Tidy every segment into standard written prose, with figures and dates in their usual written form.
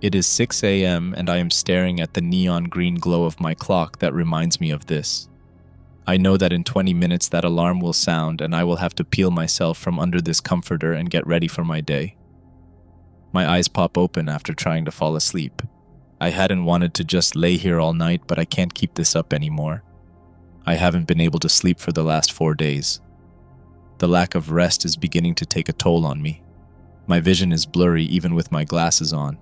It is 6 a.m. and I am staring at the neon green glow of my clock that reminds me of this. I know that in 20 minutes that alarm will sound and I will have to peel myself from under this comforter and get ready for my day. My eyes pop open after trying to fall asleep. I hadn't wanted to just lay here all night, but I can't keep this up anymore. I haven't been able to sleep for the last 4 days. The lack of rest is beginning to take a toll on me. My vision is blurry even with my glasses on.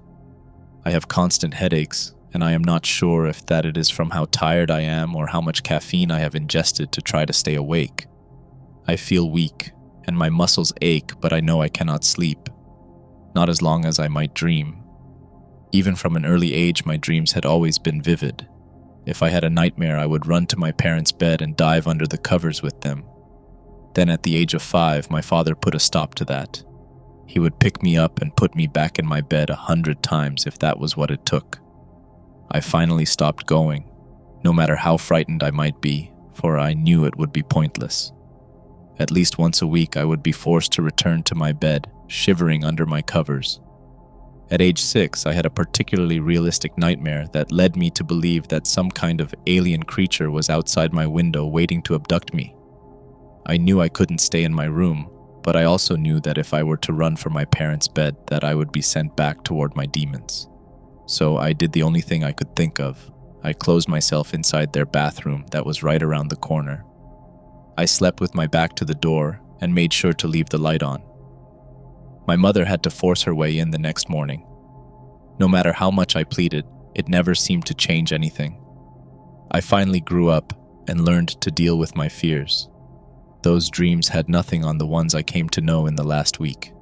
I have constant headaches, and I am not sure if that it is from how tired I am or how much caffeine I have ingested to try to stay awake. I feel weak, and my muscles ache, but I know I cannot sleep. Not as long as I might dream. Even from an early age, my dreams had always been vivid. If I had a nightmare, I would run to my parents' bed and dive under the covers with them. Then at the age of 5, my father put a stop to that. He would pick me up and put me back in my bed 100 times if that was what it took. I finally stopped going, no matter how frightened I might be, for I knew it would be pointless. At least once a week I would be forced to return to my bed, shivering under my covers. At age 6, I had a particularly realistic nightmare that led me to believe that some kind of alien creature was outside my window waiting to abduct me. I knew I couldn't stay in my room, but I also knew that if I were to run for my parents' bed, that I would be sent back toward my demons. So I did the only thing I could think of. I closed myself inside their bathroom that was right around the corner. I slept with my back to the door and made sure to leave the light on. My mother had to force her way in the next morning. No matter how much I pleaded, it never seemed to change anything. I finally grew up and learned to deal with my fears. Those dreams had nothing on the ones I came to know in the last week.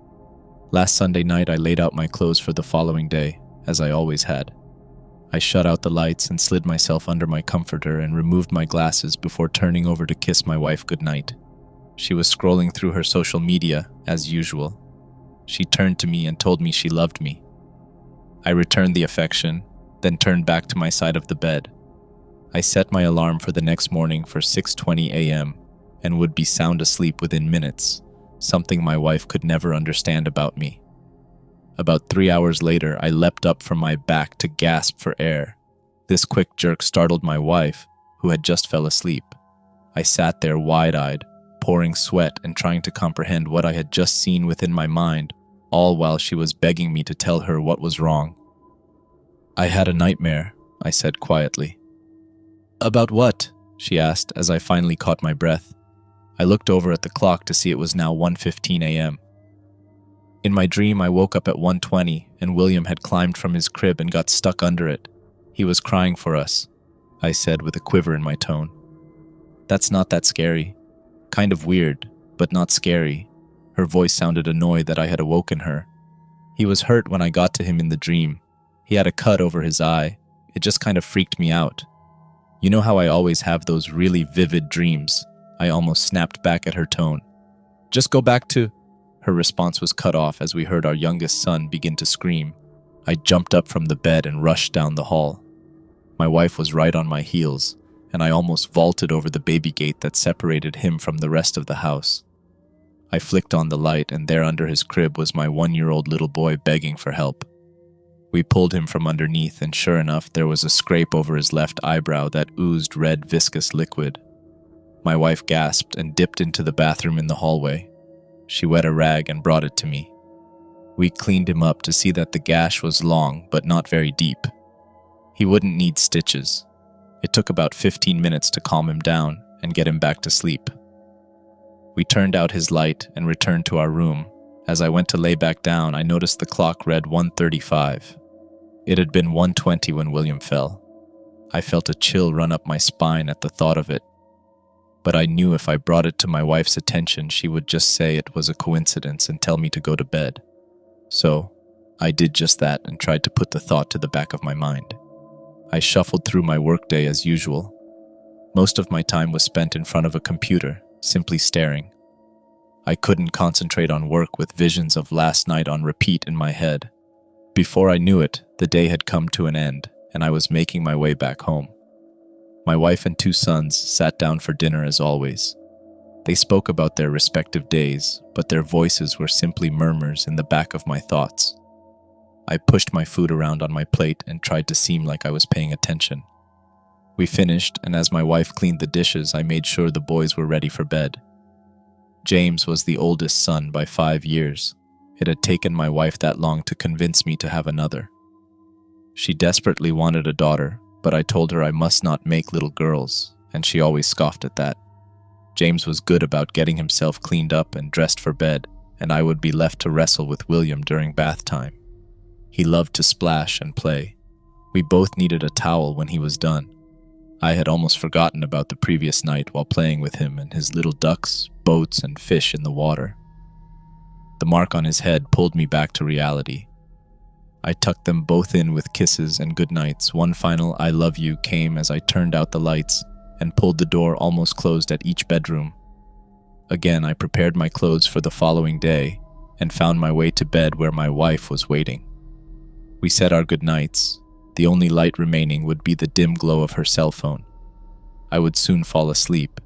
Last Sunday night, I laid out my clothes for the following day, as I always had. I shut out the lights and slid myself under my comforter and removed my glasses before turning over to kiss my wife goodnight. She was scrolling through her social media, as usual. She turned to me and told me she loved me. I returned the affection, then turned back to my side of the bed. I set my alarm for the next morning for 6:20 a.m. and would be sound asleep within minutes, something my wife could never understand about me. About 3 hours later, I leapt up from my back to gasp for air. This quick jerk startled my wife, who had just fell asleep. I sat there wide-eyed, pouring sweat and trying to comprehend what I had just seen within my mind, all while she was begging me to tell her what was wrong. "I had a nightmare," I said quietly. "About what?" she asked as I finally caught my breath. I looked over at the clock to see it was now 1:15 a.m. In my dream, I woke up at 1:20 and William had climbed from his crib and got stuck under it. He was crying for us, I said with a quiver in my tone. "That's not that scary. Kind of weird, but not scary." Her voice sounded annoyed that I had awoken her. "He was hurt when I got to him in the dream. He had a cut over his eye. It just kind of freaked me out. You know how I always have those really vivid dreams?" I almost snapped back at her tone. "Just go back to..." Her response was cut off as we heard our youngest son begin to scream. I jumped up from the bed and rushed down the hall. My wife was right on my heels, and I almost vaulted over the baby gate that separated him from the rest of the house. I flicked on the light, and there under his crib was my 1-year-old little boy begging for help. We pulled him from underneath, and sure enough, there was a scrape over his left eyebrow that oozed red viscous liquid. My wife gasped and dipped into the bathroom in the hallway. She wet a rag and brought it to me. We cleaned him up to see that the gash was long but not very deep. He wouldn't need stitches. It took about 15 minutes to calm him down and get him back to sleep. We turned out his light and returned to our room. As I went to lay back down, I noticed the clock read 1:35. It had been 1:20 when William fell. I felt a chill run up my spine at the thought of it. But I knew if I brought it to my wife's attention, she would just say it was a coincidence and tell me to go to bed. So, I did just that and tried to put the thought to the back of my mind. I shuffled through my workday as usual. Most of my time was spent in front of a computer, simply staring. I couldn't concentrate on work with visions of last night on repeat in my head. Before I knew it, the day had come to an end, and I was making my way back home. My wife and 2 sons sat down for dinner as always. They spoke about their respective days, but their voices were simply murmurs in the back of my thoughts. I pushed my food around on my plate and tried to seem like I was paying attention. We finished, and as my wife cleaned the dishes, I made sure the boys were ready for bed. James was the oldest son by 5 years. It had taken my wife that long to convince me to have another. She desperately wanted a daughter, but I told her I must not make little girls, and she always scoffed at that. James was good about getting himself cleaned up and dressed for bed, and I would be left to wrestle with William during bath time. He loved to splash and play. We both needed a towel when he was done. I had almost forgotten about the previous night while playing with him and his little ducks, boats, and fish in the water. The mark on his head pulled me back to reality. I tucked them both in with kisses and goodnights. One final "I love you" came as I turned out the lights and pulled the door almost closed at each bedroom. Again, I prepared my clothes for the following day and found my way to bed where my wife was waiting. We said our goodnights. The only light remaining would be the dim glow of her cell phone. I would soon fall asleep,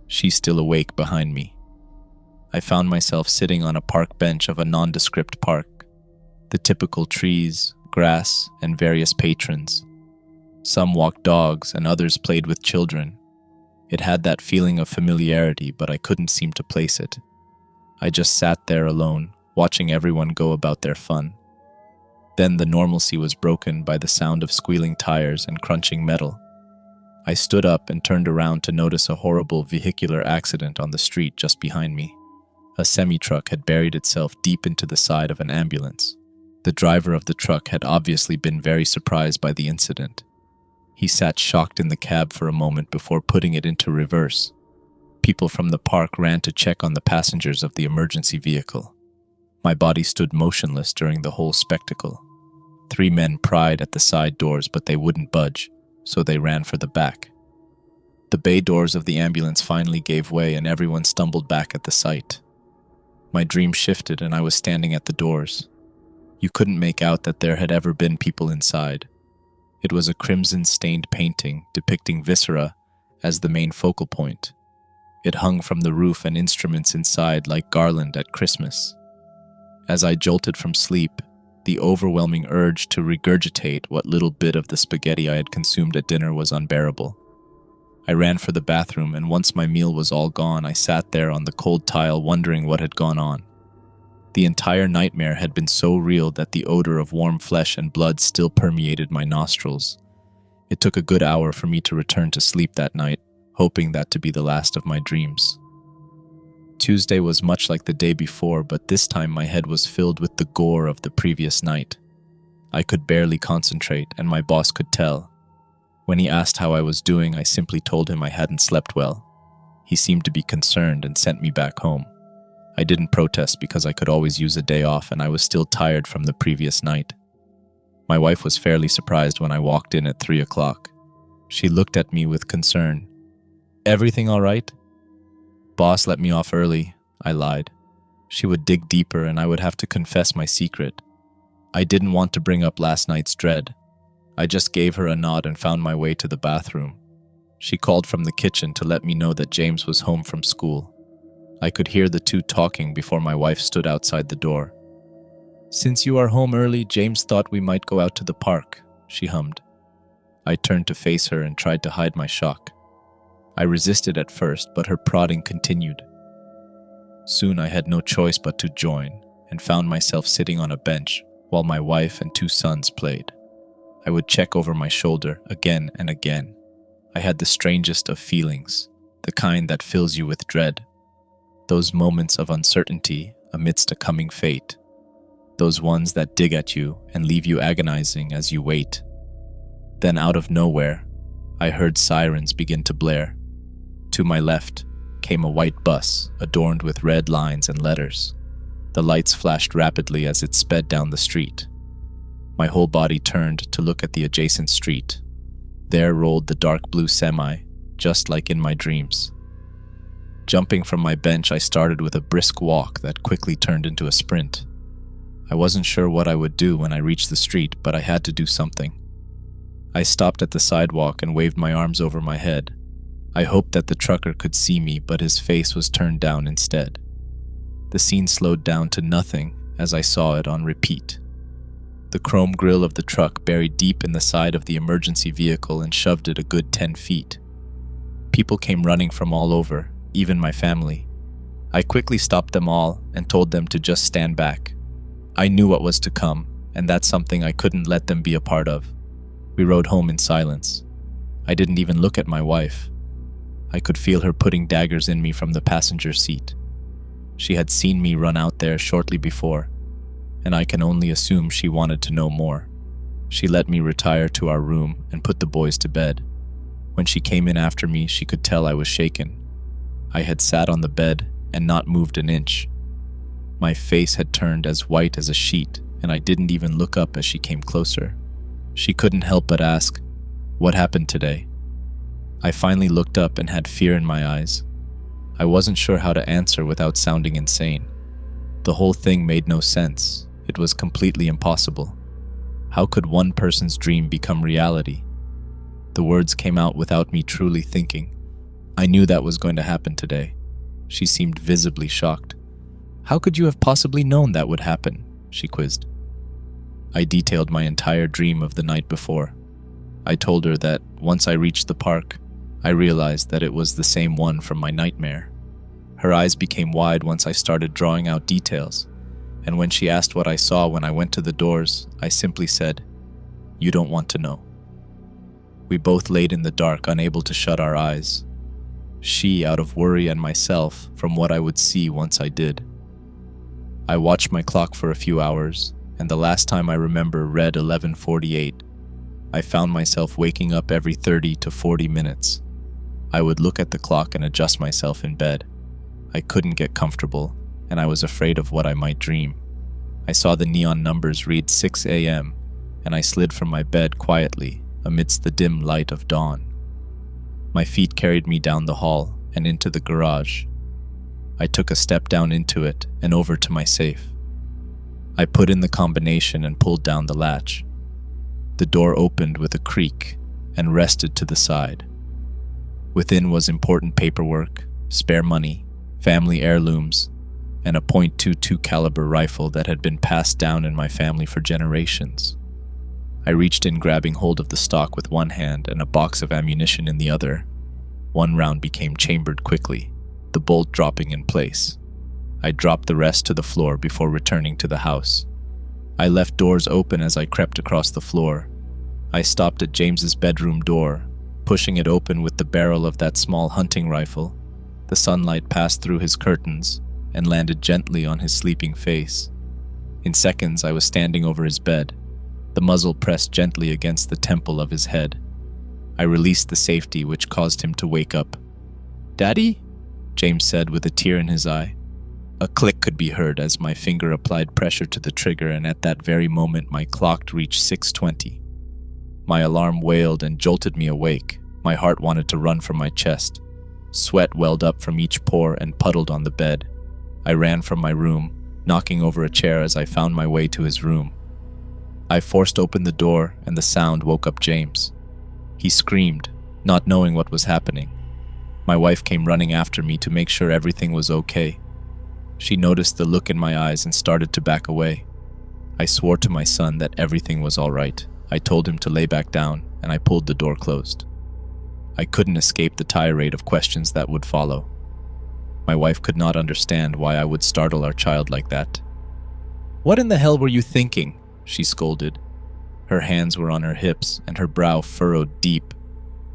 she still awake behind me. I found myself sitting on a park bench of a nondescript park. The typical trees, grass, and various patrons. Some walked dogs and others played with children. It had that feeling of familiarity, but I couldn't seem to place it. I just sat there alone, watching everyone go about their fun. Then the normalcy was broken by the sound of squealing tires and crunching metal. I stood up and turned around to notice a horrible vehicular accident on the street just behind me. A semi-truck had buried itself deep into the side of an ambulance. The driver of the truck had obviously been very surprised by the incident. He sat shocked in the cab for a moment before putting it into reverse. People from the park ran to check on the passengers of the emergency vehicle. My body stood motionless during the whole spectacle. 3 men pried at the side doors, but they wouldn't budge, so they ran for the back. The bay doors of the ambulance finally gave way and everyone stumbled back at the sight. My dream shifted and I was standing at the doors. You couldn't make out that there had ever been people inside. It was a crimson-stained painting depicting viscera as the main focal point. It hung from the roof and instruments inside like garland at Christmas. As I jolted from sleep, the overwhelming urge to regurgitate what little bit of the spaghetti I had consumed at dinner was unbearable. I ran for the bathroom, and once my meal was all gone, I sat there on the cold tile wondering what had gone on. The entire nightmare had been so real that the odor of warm flesh and blood still permeated my nostrils. It took a good hour for me to return to sleep that night, hoping that to be the last of my dreams. Tuesday was much like the day before, but this time my head was filled with the gore of the previous night. I could barely concentrate, and my boss could tell. When he asked how I was doing, I simply told him I hadn't slept well. He seemed to be concerned and sent me back home. I didn't protest because I could always use a day off, and I was still tired from the previous night. My wife was fairly surprised when I walked in at 3 o'clock. She looked at me with concern. "Everything all right?" "Boss let me off early," I lied. She would dig deeper and I would have to confess my secret. I didn't want to bring up last night's dread. I just gave her a nod and found my way to the bathroom. She called from the kitchen to let me know that James was home from school. I could hear the two talking before my wife stood outside the door. "Since you are home early, James thought we might go out to the park," she hummed. I turned to face her and tried to hide my shock. I resisted at first, but her prodding continued. Soon I had no choice but to join, and found myself sitting on a bench while my wife and 2 sons played. I would check over my shoulder again and again. I had the strangest of feelings, the kind that fills you with dread. Those moments of uncertainty amidst a coming fate. Those ones that dig at you and leave you agonizing as you wait. Then out of nowhere, I heard sirens begin to blare. To my left came a white bus adorned with red lines and letters. The lights flashed rapidly as it sped down the street. My whole body turned to look at the adjacent street. There rolled the dark blue semi, just like in my dreams. Jumping from my bench, I started with a brisk walk that quickly turned into a sprint. I wasn't sure what I would do when I reached the street, but I had to do something. I stopped at the sidewalk and waved my arms over my head. I hoped that the trucker could see me, but his face was turned down instead. The scene slowed down to nothing as I saw it on repeat. the chrome grille of the truck buried deep in the side of the emergency vehicle and shoved it a good 10 feet. People came running from all over, even my family. I quickly stopped them all and told them to just stand back. I knew what was to come, and that's something I couldn't let them be a part of. We rode home in silence. I didn't even look at my wife. I could feel her putting daggers in me from the passenger seat. She had seen me run out there shortly before, and I can only assume she wanted to know more. She let me retire to our room and put the boys to bed. When she came in after me, she could tell I was shaken. I had sat on the bed and not moved an inch. My face had turned as white as a sheet, and I didn't even look up as she came closer. She couldn't help but ask, "What happened today?" I finally looked up and had fear in my eyes. I wasn't sure how to answer without sounding insane. The whole thing made no sense. It was completely impossible. How could one person's dream become reality? The words came out without me truly thinking. I knew that was going to happen today. She seemed visibly shocked. "How could you have possibly known that would happen?" she quizzed. I detailed my entire dream of the night before. I told her that once I reached the park, I realized that it was the same one from my nightmare. Her eyes became wide once I started drawing out details, and when she asked what I saw when I went to the doors, I simply said, "You don't want to know." We both laid in the dark, unable to shut our eyes. She out of worry, and myself from what I would see once I did. I watched my clock for a few hours, and the last time I remember read 11:48. I found myself waking up every 30 to 40 minutes. I would look at the clock and adjust myself in bed. I couldn't get comfortable, and I was afraid of what I might dream. I saw the neon numbers read 6 a.m., and I slid from my bed quietly amidst the dim light of dawn. My feet carried me down the hall and into the garage. I took a step down into it and over to my safe. I put in the combination and pulled down the latch. The door opened with a creak and rested to the side. Within was important paperwork, spare money, family heirlooms, and a .22 caliber rifle that had been passed down in my family for generations. I reached in, grabbing hold of the stock with one hand and a box of ammunition in the other. One round became chambered quickly, the bolt dropping in place. I dropped the rest to the floor before returning to the house. I left doors open as I crept across the floor. I stopped at James's bedroom door, pushing it open with the barrel of that small hunting rifle. The sunlight passed through his curtains and landed gently on his sleeping face. In seconds, I was standing over his bed, the muzzle pressed gently against the temple of his head. I released the safety, which caused him to wake up. "Daddy?" James said with a tear in his eye. A click could be heard as my finger applied pressure to the trigger, and at that very moment my clock reached 6:20. My alarm wailed and jolted me awake. My heart wanted to run from my chest. Sweat welled up from each pore and puddled on the bed. I ran from my room, knocking over a chair as I found my way to his room. I forced open the door, and the sound woke up James. He screamed, not knowing what was happening. My wife came running after me to make sure everything was okay. She noticed the look in my eyes and started to back away. I swore to my son that everything was all right. I told him to lay back down, and I pulled the door closed. I couldn't escape the tirade of questions that would follow. My wife could not understand why I would startle our child like that. "What in the hell were you thinking?" she scolded. Her hands were on her hips and her brow furrowed deep.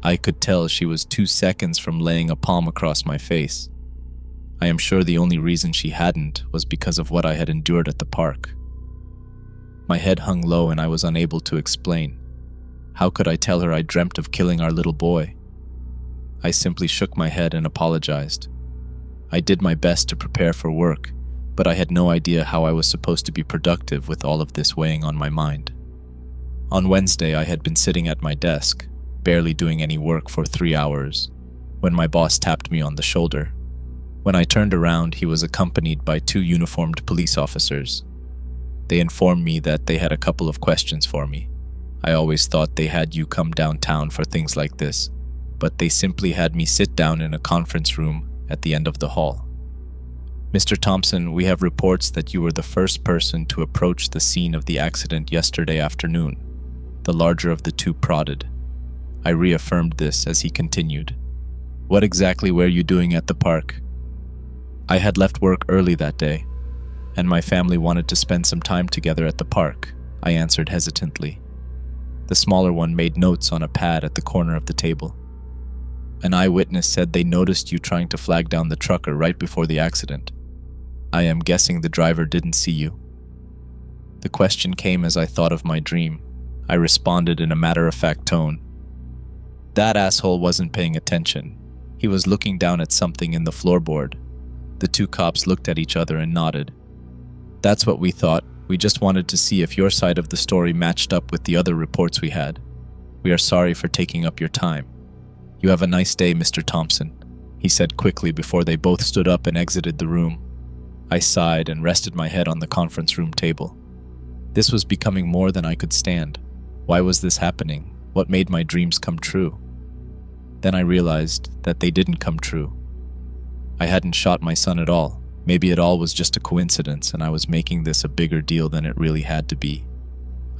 I could tell she was 2 seconds from laying a palm across my face. I am sure the only reason she hadn't was because of what I had endured at the park. My head hung low and I was unable to explain. How could I tell her I dreamt of killing our little boy? I simply shook my head and apologized. I did my best to prepare for work, but I had no idea how I was supposed to be productive with all of this weighing on my mind. On Wednesday, I had been sitting at my desk, barely doing any work for 3 hours, when my boss tapped me on the shoulder. When I turned around, he was accompanied by 2 uniformed police officers. They informed me that they had a couple of questions for me. I always thought they had you come downtown for things like this, but they simply had me sit down in a conference room at the end of the hall. Mr. Thompson, we have reports that you were the first person to approach the scene of the accident yesterday afternoon. The larger of the two prodded. I reaffirmed this as he continued. What exactly were you doing at the park? I had left work early that day, and my family wanted to spend some time together at the park, I answered hesitantly. The smaller one made notes on a pad at the corner of the table. An eyewitness said they noticed you trying to flag down the trucker right before the accident. I am guessing the driver didn't see you. The question came as I thought of my dream. I responded in a matter-of-fact tone. That asshole wasn't paying attention. He was looking down at something in the floorboard. The two cops looked at each other and nodded. That's what we thought. We just wanted to see if your side of the story matched up with the other reports we had. We are sorry for taking up your time. You have a nice day, Mr. Thompson, he said quickly before they both stood up and exited the room. I sighed and rested my head on the conference room table. This was becoming more than I could stand. Why was this happening? What made my dreams come true? Then I realized that they didn't come true. I hadn't shot my son at all. Maybe it all was just a coincidence and I was making this a bigger deal than it really had to be.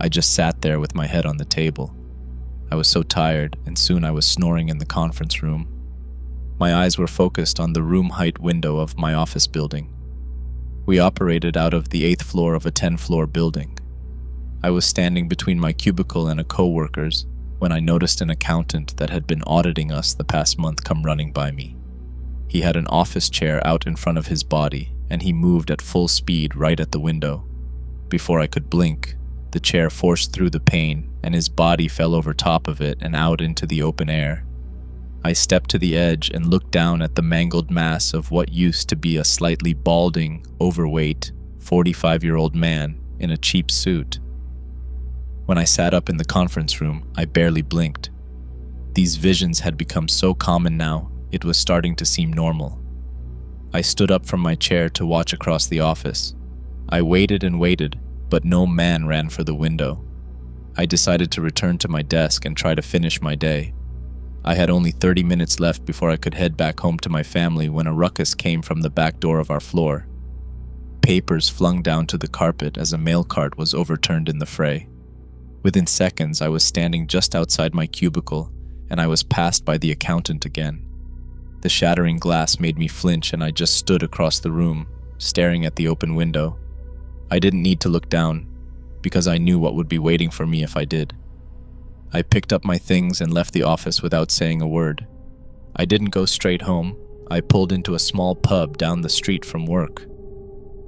I just sat there with my head on the table. I was so tired, and soon I was snoring in the conference room. My eyes were focused on the room-height window of my office building. We operated out of the 8th floor of a 10-floor building. I was standing between my cubicle and a co-worker's when I noticed an accountant that had been auditing us the past month come running by me. He had an office chair out in front of his body, and he moved at full speed right at the window. Before I could blink, the chair forced through the pane, and his body fell over top of it and out into the open air. I stepped to the edge and looked down at the mangled mass of what used to be a slightly balding, overweight, 45-year-old man in a cheap suit. When I sat up in the conference room, I barely blinked. These visions had become so common now, it was starting to seem normal. I stood up from my chair to watch across the office. I waited and waited, but no man ran for the window. I decided to return to my desk and try to finish my day. I had only 30 minutes left before I could head back home to my family when a ruckus came from the back door of our floor. Papers flung down to the carpet as a mail cart was overturned in the fray. Within seconds, I was standing just outside my cubicle, and I was passed by the accountant again. The shattering glass made me flinch, and I just stood across the room, staring at the open window. I didn't need to look down, because I knew what would be waiting for me if I did. I picked up my things and left the office without saying a word. I didn't go straight home. I pulled into a small pub down the street from work.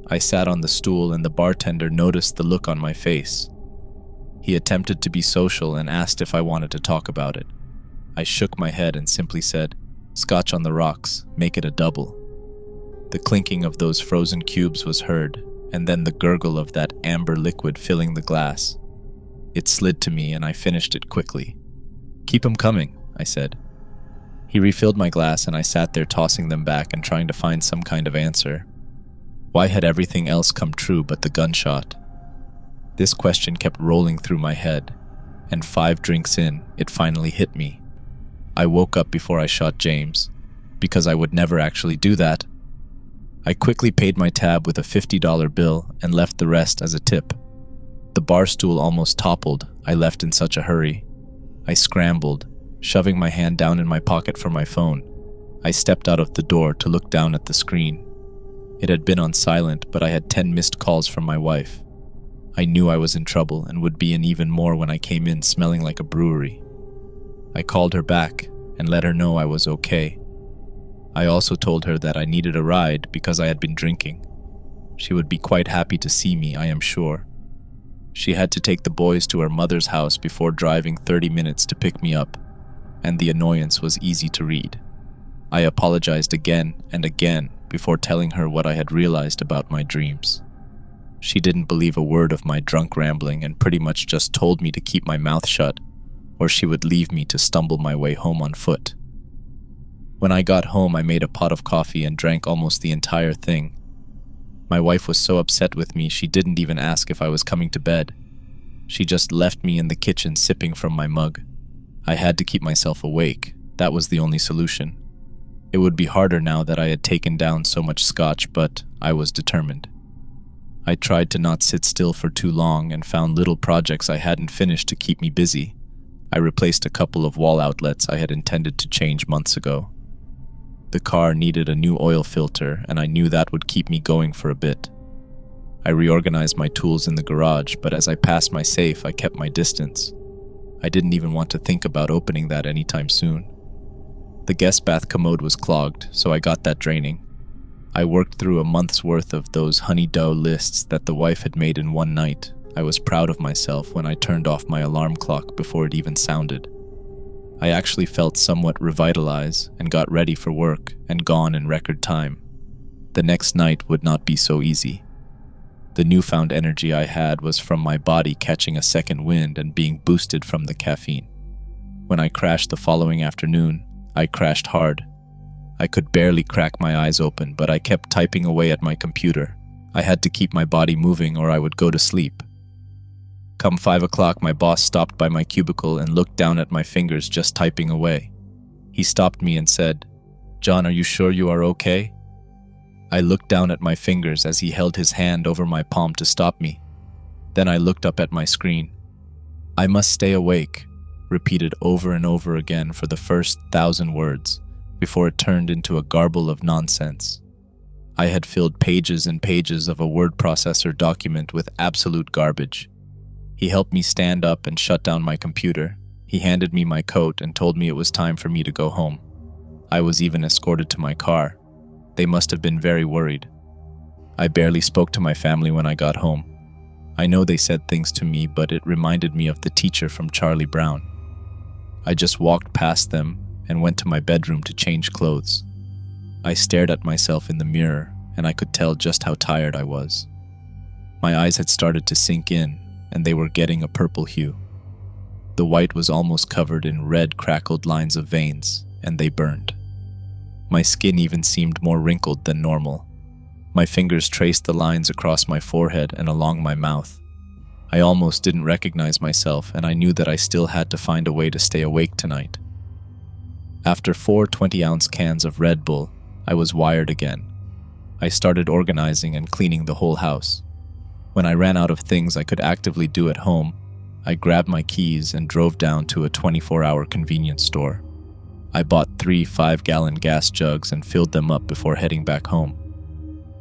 I sat on the stool, and the bartender noticed the look on my face. He attempted to be social and asked if I wanted to talk about it. I shook my head and simply said, "Scotch on the rocks, make it a double." The clinking of those frozen cubes was heard, and then the gurgle of that amber liquid filling the glass. It slid to me, and I finished it quickly. "Keep 'em coming," I said. He refilled my glass, and I sat there tossing them back and trying to find some kind of answer. Why had everything else come true but the gunshot? This question kept rolling through my head, and 5 drinks in, it finally hit me. I woke up before I shot James, because I would never actually do that. I quickly paid my tab with a $50 bill and left the rest as a tip. The bar stool almost toppled. I left in such a hurry. I scrambled, shoving my hand down in my pocket for my phone. I stepped out of the door to look down at the screen. It had been on silent, but I had 10 missed calls from my wife. I knew I was in trouble and would be in even more when I came in smelling like a brewery. I called her back and let her know I was okay. I also told her that I needed a ride because I had been drinking. She would be quite happy to see me, I am sure. She had to take the boys to her mother's house before driving 30 minutes to pick me up, and the annoyance was easy to read. I apologized again and again before telling her what I had realized about my dreams. She didn't believe a word of my drunk rambling and pretty much just told me to keep my mouth shut, or she would leave me to stumble my way home on foot. When I got home, I made a pot of coffee and drank almost the entire thing. My wife was so upset with me, she didn't even ask if I was coming to bed. She just left me in the kitchen sipping from my mug. I had to keep myself awake. That was the only solution. It would be harder now that I had taken down so much scotch, but I was determined. I tried to not sit still for too long and found little projects I hadn't finished to keep me busy. I replaced a couple of wall outlets I had intended to change months ago. The car needed a new oil filter, and I knew that would keep me going for a bit. I reorganized my tools in the garage, but as I passed my safe, I kept my distance. I didn't even want to think about opening that anytime soon. The guest bath commode was clogged, so I got that draining. I worked through a month's worth of those honey-dough lists that the wife had made in one night. I was proud of myself when I turned off my alarm clock before it even sounded. I actually felt somewhat revitalized and got ready for work and gone in record time. The next night would not be so easy. The newfound energy I had was from my body catching a second wind and being boosted from the caffeine. When I crashed the following afternoon, I crashed hard. I could barely crack my eyes open, but I kept typing away at my computer. I had to keep my body moving or I would go to sleep. Come 5 o'clock, my boss stopped by my cubicle and looked down at my fingers just typing away. He stopped me and said, "John, are you sure you are okay?" I looked down at my fingers as he held his hand over my palm to stop me. Then I looked up at my screen. "I must stay awake," repeated over and over again for the first 1,000 words, before it turned into a garble of nonsense. I had filled pages and pages of a word processor document with absolute garbage. He helped me stand up and shut down my computer. He handed me my coat and told me it was time for me to go home. I was even escorted to my car. They must have been very worried. I barely spoke to my family when I got home. I know they said things to me, but it reminded me of the teacher from Charlie Brown. I just walked past them and went to my bedroom to change clothes. I stared at myself in the mirror, and I could tell just how tired I was. My eyes had started to sink in, and they were getting a purple hue. The white was almost covered in red, crackled lines of veins, and they burned. My skin even seemed more wrinkled than normal. My fingers traced the lines across my forehead and along my mouth. I almost didn't recognize myself, and I knew that I still had to find a way to stay awake tonight. After 4 20-ounce cans of Red Bull, I was wired again. I started organizing and cleaning the whole house. When I ran out of things I could actively do at home, I grabbed my keys and drove down to a 24-hour convenience store. I bought 3 5-gallon gas jugs and filled them up before heading back home.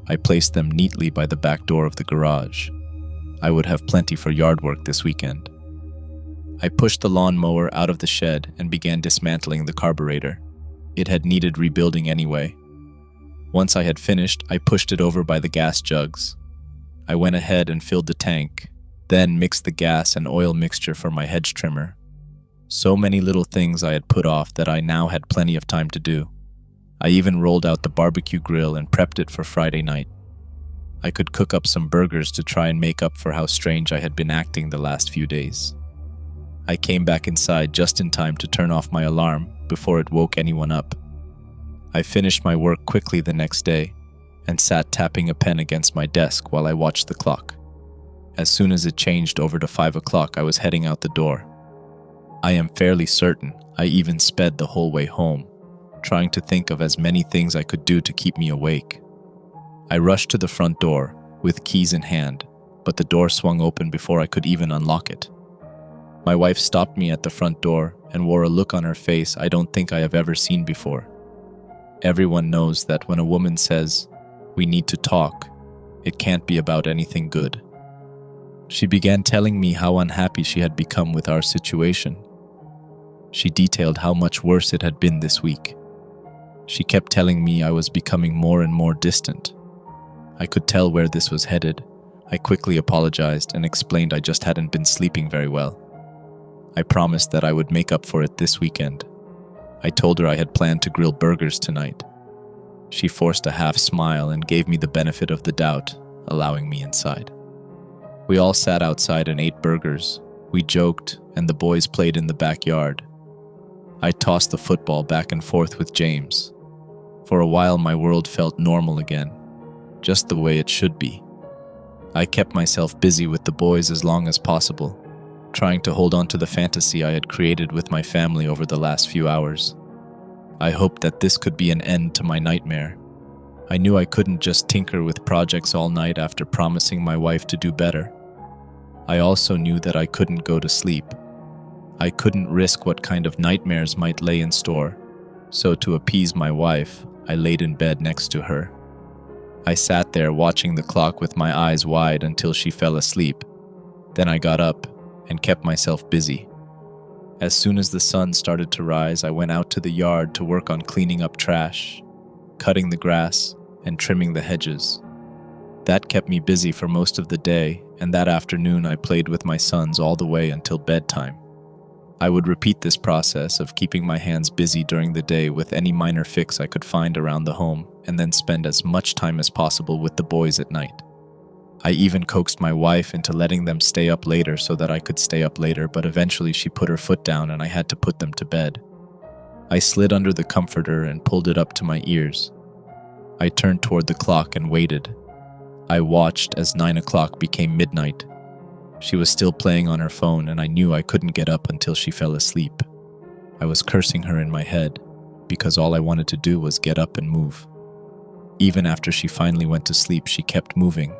I placed them neatly by the back door of the garage. I would have plenty for yard work this weekend. I pushed the lawnmower out of the shed and began dismantling the carburetor. It had needed rebuilding anyway. Once I had finished, I pushed it over by the gas jugs. I went ahead and filled the tank, then mixed the gas and oil mixture for my hedge trimmer. So many little things I had put off that I now had plenty of time to do. I even rolled out the barbecue grill and prepped it for Friday night. I could cook up some burgers to try and make up for how strange I had been acting the last few days. I came back inside just in time to turn off my alarm before it woke anyone up. I finished my work quickly the next day and sat tapping a pen against my desk while I watched the clock. As soon as it changed over to 5 o'clock, I was heading out the door. I am fairly certain I even sped the whole way home, trying to think of as many things I could do to keep me awake. I rushed to the front door, with keys in hand, but the door swung open before I could even unlock it. My wife stopped me at the front door and wore a look on her face I don't think I have ever seen before. Everyone knows that when a woman says, "We need to talk," it can't be about anything good. She began telling me how unhappy she had become with our situation. She detailed how much worse it had been this week. She kept telling me I was becoming more and more distant. I could tell where this was headed. I quickly apologized and explained I just hadn't been sleeping very well. I promised that I would make up for it this weekend. I told her I had planned to grill burgers tonight. She forced a half smile and gave me the benefit of the doubt, allowing me inside. We all sat outside and ate burgers. We joked, and the boys played in the backyard. I tossed the football back and forth with James. For a while, my world felt normal again, just the way it should be. I kept myself busy with the boys as long as possible, trying to hold on to the fantasy I had created with my family over the last few hours. I hoped that this could be an end to my nightmare. I knew I couldn't just tinker with projects all night after promising my wife to do better. I also knew that I couldn't go to sleep. I couldn't risk what kind of nightmares might lay in store. So to appease my wife, I laid in bed next to her. I sat there watching the clock with my eyes wide until she fell asleep. Then I got up and kept myself busy. As soon as the sun started to rise, I went out to the yard to work on cleaning up trash, cutting the grass, and trimming the hedges. That kept me busy for most of the day, and that afternoon I played with my sons all the way until bedtime. I would repeat this process of keeping my hands busy during the day with any minor fix I could find around the home, and then spend as much time as possible with the boys at night. I even coaxed my wife into letting them stay up later so that I could stay up later, but eventually she put her foot down and I had to put them to bed. I slid under the comforter and pulled it up to my ears. I turned toward the clock and waited. I watched as 9 o'clock became midnight. She was still playing on her phone, and I knew I couldn't get up until she fell asleep. I was cursing her in my head, because all I wanted to do was get up and move. Even after she finally went to sleep, she kept moving,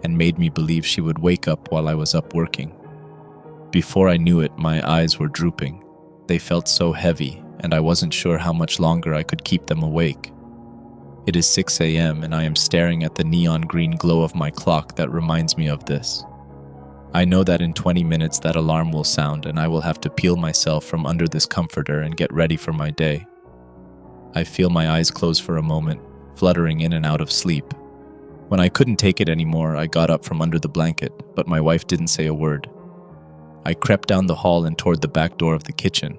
and made me believe she would wake up while I was up working. Before I knew it, my eyes were drooping. They felt so heavy, and I wasn't sure how much longer I could keep them awake. It is 6 a.m. and I am staring at the neon green glow of my clock that reminds me of this. I know that in 20 minutes that alarm will sound and I will have to peel myself from under this comforter and get ready for my day. I feel my eyes close for a moment, fluttering in and out of sleep. When I couldn't take it anymore, I got up from under the blanket, but my wife didn't say a word. I crept down the hall and toward the back door of the kitchen.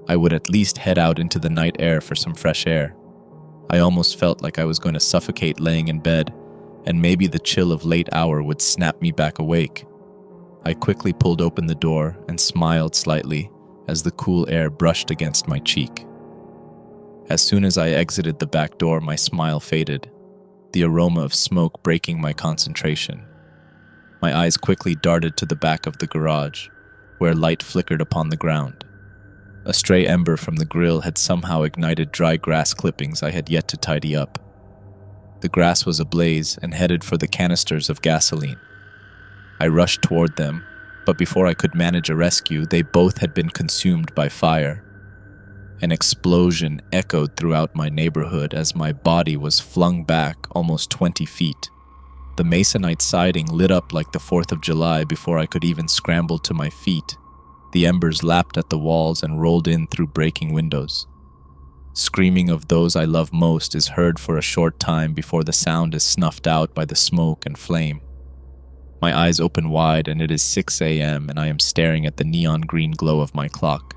I would at least head out into the night air for some fresh air. I almost felt like I was going to suffocate laying in bed, and maybe the chill of late hour would snap me back awake. I quickly pulled open the door and smiled slightly as the cool air brushed against my cheek. As soon as I exited the back door, my smile faded, the aroma of smoke breaking my concentration. My eyes quickly darted to the back of the garage, where light flickered upon the ground. A stray ember from the grill had somehow ignited dry grass clippings I had yet to tidy up. The grass was ablaze and headed for the canisters of gasoline. I rushed toward them, but before I could manage a rescue, they both had been consumed by fire. An explosion echoed throughout my neighborhood as my body was flung back almost 20 feet. The masonite siding lit up like the 4th of July before I could even scramble to my feet. The embers lapped at the walls and rolled in through breaking windows. Screaming of those I love most is heard for a short time before the sound is snuffed out by the smoke and flame. My eyes open wide and it is 6 a.m. and I am staring at the neon green glow of my clock.